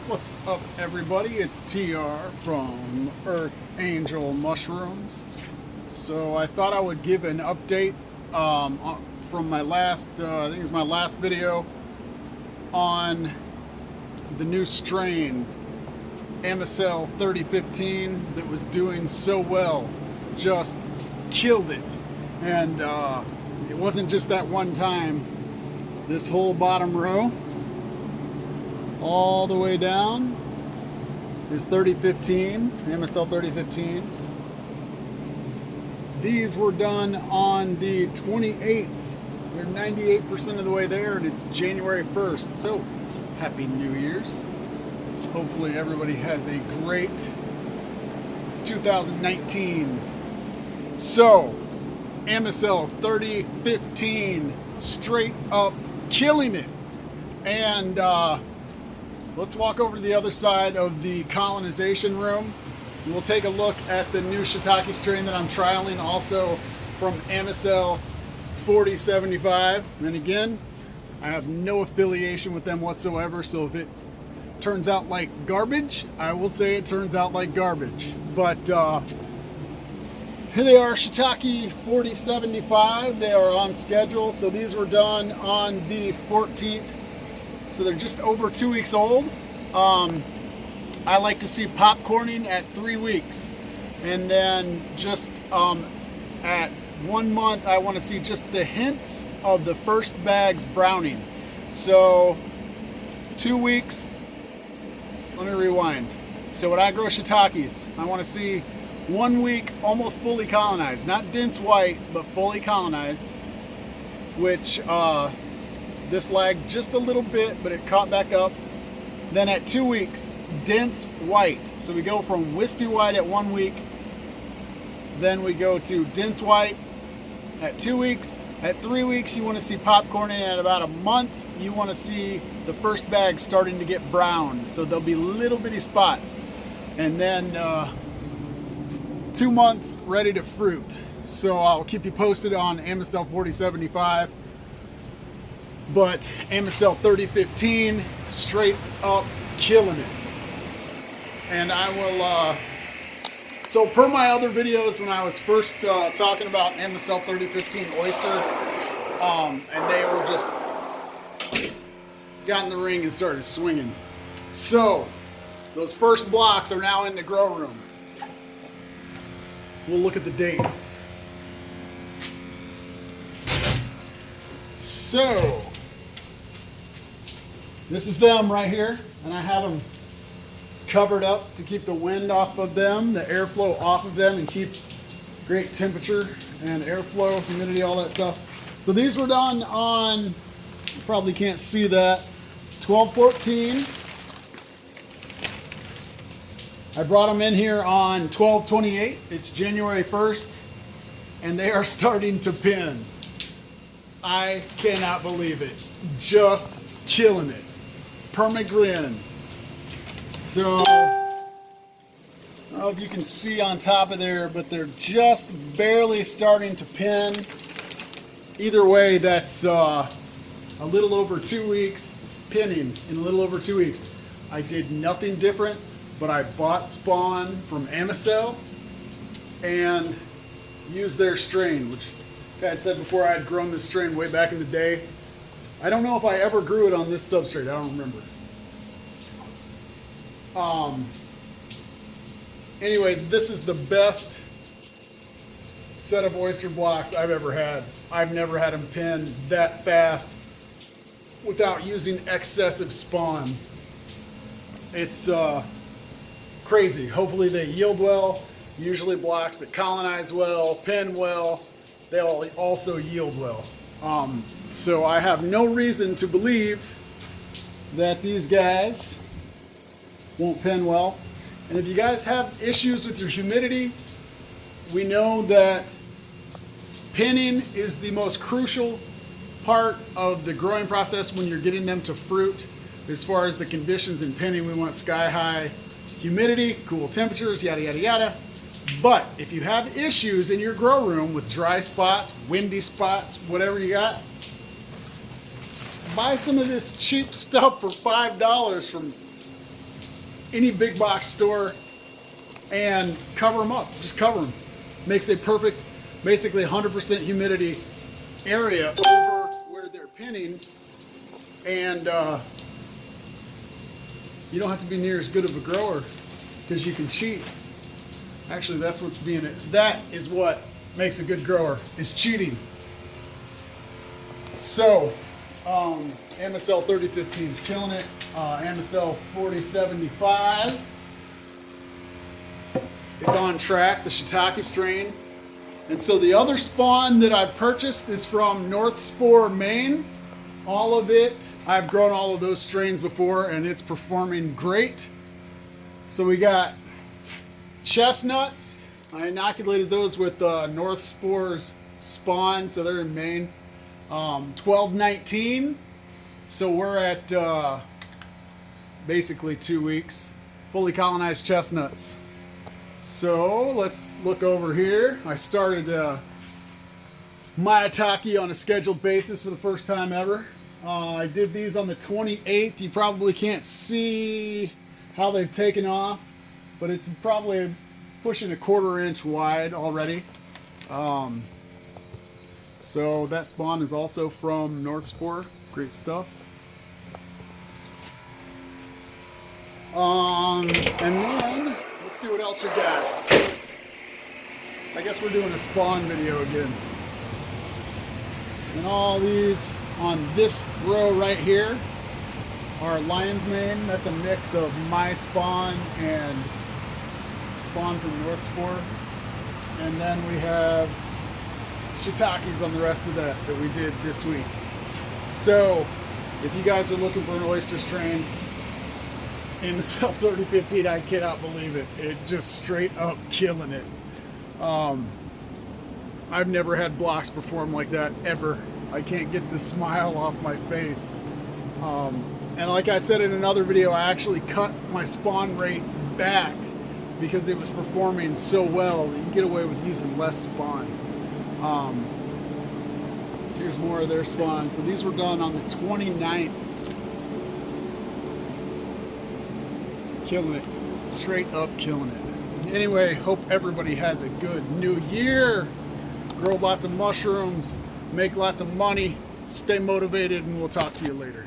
What's up, everybody? It's TR from Earth Angel Mushrooms. So I thought I would give an update from my last, I think it's my last video on the new strain, Amycel 3015, that was doing so well, just killed it. And it wasn't just that one time. This whole bottom row, all the way down, is 3015, Amycel 3015. These were done on the 28th. They're 98% of the way there, and it's January 1st. So, Happy New Year's. Hopefully everybody has a great 2019. So, Amycel 3015, straight up killing it. And let's walk over to the other side of the colonization room. We'll take a look at the new Shiitake strain that I'm trialing, also from Amycel 4075. And again, I have no affiliation with them whatsoever, so if it turns out like garbage, I will say it turns out like garbage. But here they are, Shiitake 4075. They are on schedule. So these were done on the 14th. So they're just over 2 weeks old. I like to see popcorning at 3 weeks. And then just at 1 month, I want to see just the hints of the first bag's browning. So 2 weeks, let me rewind. So when I grow shiitakes, I want to see 1 week almost fully colonized. Not dense white, but fully colonized. Which this lagged just a little bit, but it caught back up. Then at 2 weeks, dense white. So we go from wispy white at 1 week. Then we go to dense white at 2 weeks. At 3 weeks, you want to see popcorning. At about a month, you want to see the first bag starting to get brown. So there'll be little bitty spots. And then 2 months ready to fruit. So I'll keep you posted on Amycel 4075. But Amycel 3015, straight up killing it. And I will, so per my other videos when I was first talking about Amycel 3015 Oyster, and they were just got in the ring and started swinging. So those first blocks are now in the grow room. We'll look at the dates. So this is them right here, and I have them covered up to keep the wind off of them, the airflow off of them, and keep great temperature and airflow, humidity, all that stuff. So these were done on, you probably can't see that, 12/14. I brought them in here on 12/28. It's January 1st, and they are starting to pin. I cannot believe it. Just killing it. Permagrin. So, I don't know if you can see on top of there, but they're just barely starting to pin. Either way, that's a little over 2 weeks pinning in a little over 2 weeks. I did nothing different, but I bought spawn from Amycel and used their strain, which I had said before I had grown this strain way back in the day. I don't know if I ever grew it on this substrate. I don't remember. Anyway, this is the best set of oyster blocks I've ever had. I've never had them pin that fast without using excessive spawn. It's crazy. Hopefully they yield well. Usually blocks that colonize well, pin well, they'll also yield well. So I have no reason to believe that these guys won't pin well. And if you guys have issues with your humidity, we know that pinning is the most crucial part of the growing process when you're getting them to fruit. As far as the conditions in pinning, we want sky high humidity, cool temperatures, yada yada yada. But if you have issues in your grow room with dry spots, windy spots, whatever you got, buy some of this cheap stuff for $5 from any big box store and cover them up. Just cover them. Makes a perfect, basically 100% humidity area over where they're pinning, and you don't have to be near as good of a grower because you can cheat. Actually, that's what's being it. That is what makes a good grower, is cheating. So, Amycel 3015 is killing it. Amycel 4075 is on track, the Shiitake strain. And so the other spawn that I've purchased is from North Spore, Maine. All of it, I've grown all of those strains before and it's performing great. So we got chestnuts. I inoculated those with North Spore's spawn, so they're in Maine. 1219. So we're at basically 2 weeks. Fully colonized chestnuts. So let's look over here. I started Shiitake on a scheduled basis for the first time ever. I did these on the 28th. You probably can't see how they've taken off, but it's probably pushing a 1/4 inch wide already. So that spawn is also from North Spore. Great stuff. And then let's see what else we got. I guess we're doing a spawn video again. And all these on this row right here are lion's mane. That's a mix of my spawn and spawn from North Spore. And then we have Shiitakes on the rest of that we did this week. So if you guys are looking for an oyster strain, Amycel 3015, I cannot believe it. It just straight up killing it. I've never had blocks perform like that ever. I can't get the smile off my face. And like I said in another video, I actually cut my spawn rate back because it was performing so well. You can get away with using less spawn. Here's more of their spawn. So these were done on the 29th. Killing it. Straight up killing it. Anyway, hope everybody has a good new year. Grow lots of mushrooms, make lots of money, stay motivated, and we'll talk to you later.